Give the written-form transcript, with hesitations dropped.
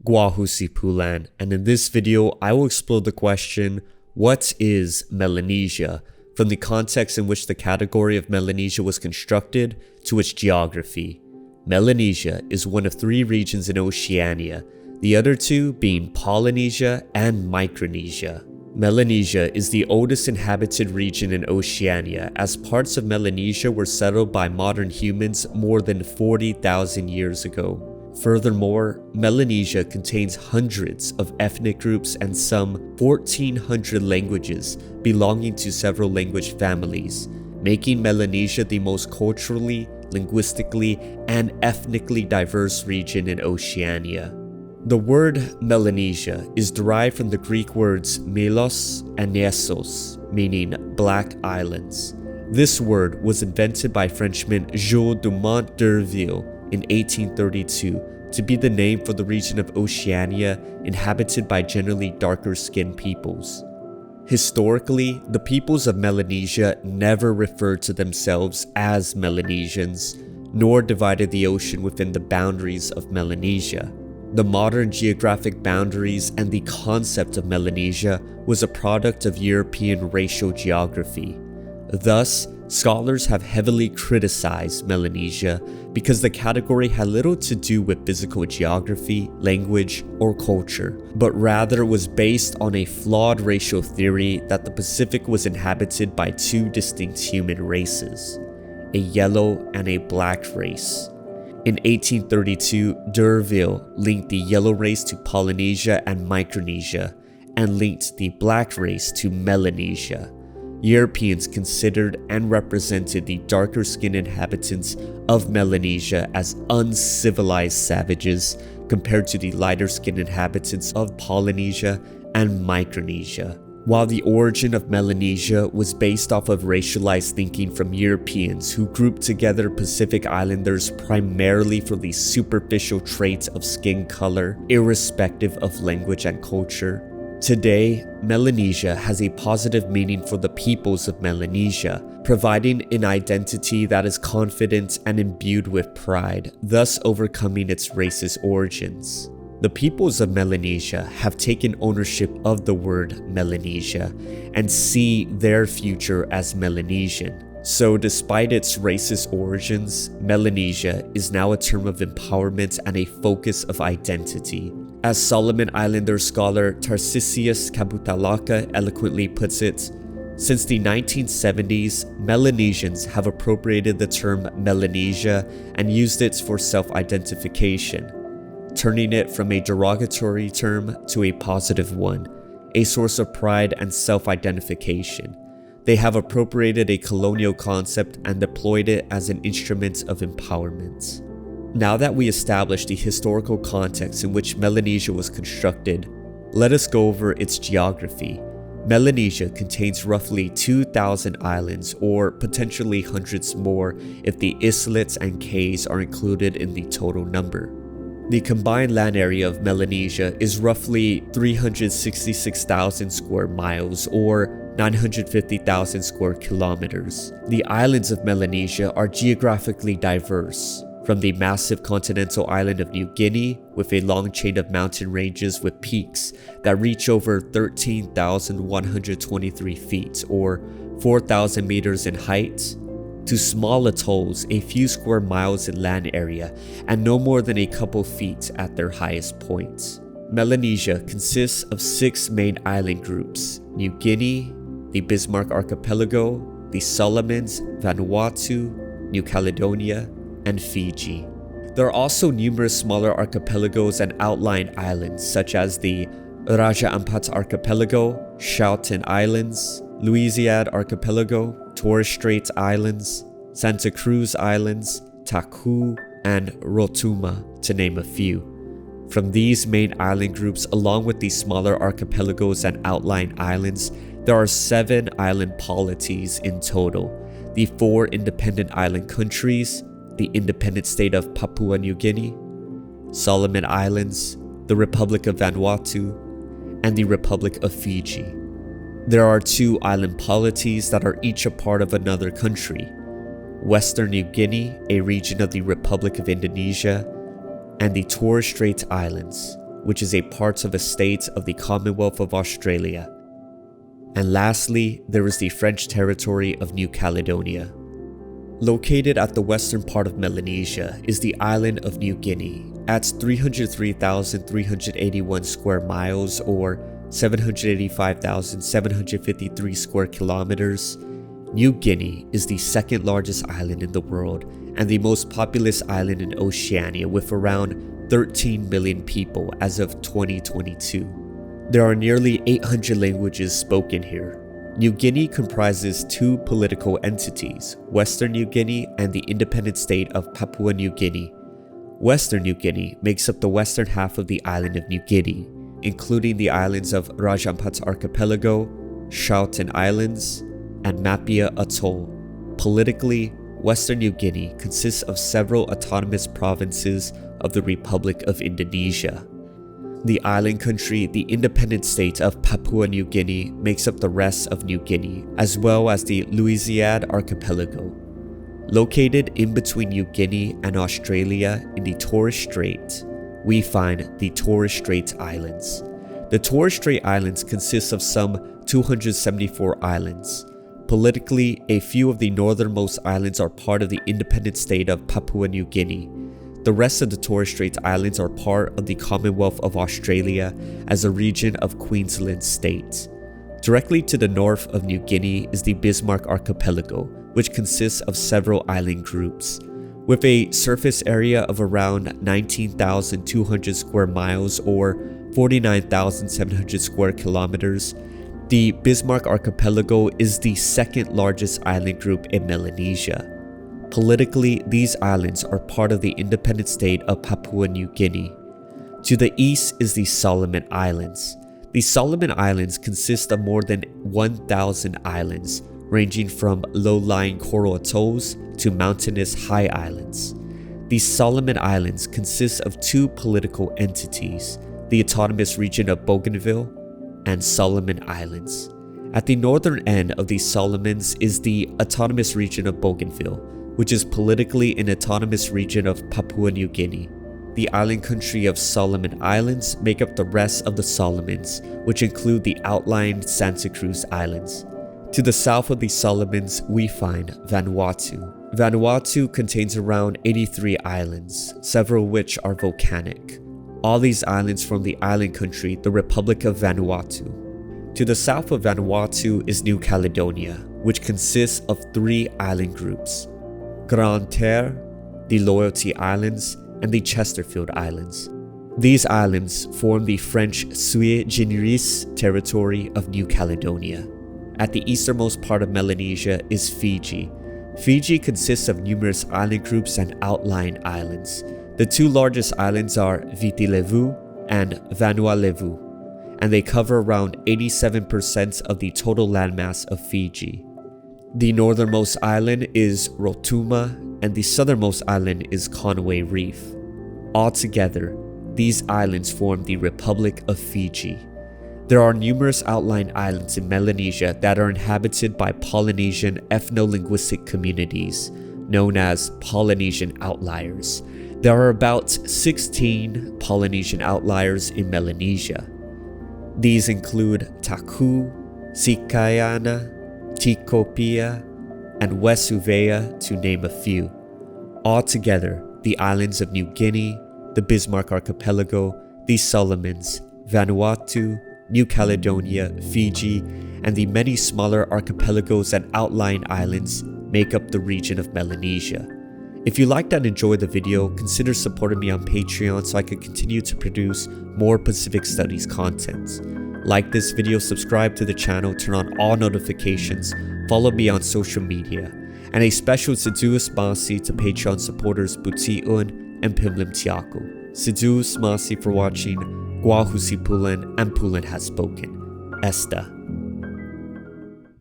Gwahusi Pulan, and in this video I will explore the question, what is Melanesia, from the context in which the category of Melanesia was constructed to its geography. Melanesia is one of 3 regions in Oceania, the other 2 being Polynesia and Micronesia. Melanesia is the oldest inhabited region in Oceania, as parts of Melanesia were settled by modern humans more than 40,000 years ago. Furthermore, Melanesia contains hundreds of ethnic groups and some 1,400 languages belonging to several language families, making Melanesia the most culturally, linguistically, and ethnically diverse region in Oceania. The word Melanesia is derived from the Greek words Melos and Nessos, meaning Black Islands. This word was invented by Frenchman Jules Dumont d'Urville in 1832 to be the name for the region of Oceania inhabited by generally darker-skinned peoples. Historically, the peoples of Melanesia never referred to themselves as Melanesians, nor divided the ocean within the boundaries of Melanesia. The modern geographic boundaries and the concept of Melanesia was a product of European racial geography. Thus, scholars have heavily criticized Melanesia because the category had little to do with physical geography, language, or culture, but rather was based on a flawed racial theory that the Pacific was inhabited by 2 distinct human races, a yellow and a black race. In 1832, d'Urville linked the yellow race to Polynesia and Micronesia, and linked the black race to Melanesia. Europeans considered and represented the darker-skinned inhabitants of Melanesia as uncivilized savages compared to the lighter-skinned inhabitants of Polynesia and Micronesia. While the origin of Melanesia was based off of racialized thinking from Europeans who grouped together Pacific Islanders primarily for the superficial traits of skin color, irrespective of language and culture, today, Melanesia has a positive meaning for the peoples of Melanesia, providing an identity that is confident and imbued with pride, thus overcoming its racist origins. The peoples of Melanesia have taken ownership of the word Melanesia and see their future as Melanesian. So despite its racist origins, Melanesia is now a term of empowerment and a focus of identity. As Solomon Islander scholar Tarsisius Kabutalaka eloquently puts it, since the 1970s, Melanesians have appropriated the term Melanesia and used it for self-identification, turning it from a derogatory term to a positive one, a source of pride and self-identification. They have appropriated a colonial concept and deployed it as an instrument of empowerment. Now that we established the historical context in which Melanesia was constructed, let us go over its geography. Melanesia contains roughly 2,000 islands, or potentially hundreds more if the islets and cays are included in the total number. The combined land area of Melanesia is roughly 366,000 square miles, or 950,000 square kilometers. The islands of Melanesia are geographically diverse, from the massive continental island of New Guinea, with a long chain of mountain ranges with peaks that reach over 13,123 feet, or 4,000 meters in height, to small atolls a few square miles in land area and no more than a couple feet at their highest points. Melanesia consists of 6 main island groups: New Guinea, the Bismarck Archipelago, the Solomons, Vanuatu, New Caledonia, and Fiji. There are also numerous smaller archipelagos and outlying islands such as the Raja Ampat Archipelago, Schouten Islands, Louisiade Archipelago, Torres Strait Islands, Santa Cruz Islands, Taku, and Rotuma, to name a few. From these main island groups, along with the smaller archipelagos and outlying islands, there are 7 island polities in total: the 4 independent island countries, the independent state of Papua New Guinea, Solomon Islands, the Republic of Vanuatu, and the Republic of Fiji. There are 2 island polities that are each a part of another country: Western New Guinea, a region of the Republic of Indonesia, and the Torres Strait Islands, which is a part of a state of the Commonwealth of Australia. And lastly, there is the French territory of New Caledonia. Located at the western part of Melanesia is the island of New Guinea at 303,381 square miles or 785,753 square kilometers. New Guinea is the second largest island in the world and the most populous island in Oceania with around 13 million people as of 2022. There are nearly 800 languages spoken here. New Guinea comprises two political entities, Western New Guinea and the independent state of Papua New Guinea. Western New Guinea makes up the western half of the island of New Guinea, including the islands of Rajampat Archipelago, Schouten Islands, and Mapia Atoll. Politically, Western New Guinea consists of several autonomous provinces of the Republic of Indonesia. The island country, the independent state of Papua New Guinea, makes up the rest of New Guinea, as well as the Louisiade Archipelago. Located in between New Guinea and Australia in the Torres Strait, we find the Torres Strait Islands. The Torres Strait Islands consist of some 274 islands. Politically, a few of the northernmost islands are part of the independent state of Papua New Guinea. The rest of the Torres Strait Islands are part of the Commonwealth of Australia as a region of Queensland State. Directly to the north of New Guinea is the Bismarck Archipelago, which consists of several island groups. With a surface area of around 19,200 square miles or 49,700 square kilometers, the Bismarck Archipelago is the second largest island group in Melanesia. Politically, these islands are part of the independent state of Papua New Guinea. To the east is the Solomon Islands. The Solomon Islands consist of more than 1,000 islands, ranging from low-lying coral atolls to mountainous high islands. The Solomon Islands consist of two political entities, the Autonomous Region of Bougainville and Solomon Islands. At the northern end of the Solomons is the Autonomous Region of Bougainville, which is politically an autonomous region of Papua New Guinea. The island country of Solomon Islands make up the rest of the Solomons, which include the outlying Santa Cruz Islands. To the south of the Solomons, we find Vanuatu. Vanuatu contains around 83 islands, several of which are volcanic. All these islands form the island country, the Republic of Vanuatu. To the south of Vanuatu is New Caledonia, which consists of three island groups: Grande, the Loyalty Islands, and the Chesterfield Islands. These islands form the French sui generis territory of New Caledonia. At the easternmost part of Melanesia is Fiji. Fiji consists of numerous island groups and outlying islands. The two largest islands are Viti Levu and Vanuatu, and they cover around 87% of the total landmass of Fiji. The northernmost island is Rotuma, and the southernmost island is Conway Reef. Altogether, these islands form the Republic of Fiji. There are numerous outlying islands in Melanesia that are inhabited by Polynesian ethno-linguistic communities, known as Polynesian outliers. There are about 16 Polynesian outliers in Melanesia. These include Taku, Sikayana, Tikopia, and West Uvea, to name a few. Altogether, the islands of New Guinea, the Bismarck Archipelago, the Solomons, Vanuatu, New Caledonia, Fiji, and the many smaller archipelagos and outlying islands make up the region of Melanesia. If you liked and enjoyed the video, consider supporting me on Patreon so I can continue to produce more Pacific Studies content. Like this video, subscribe to the channel, turn on all notifications, follow me on social media, and a special Sidus Masi to Patreon supporters Puti'on and Pim Limtiaco. Sidus Masi for watching, Guahusi Pulan, and Pulan has spoken. Esta.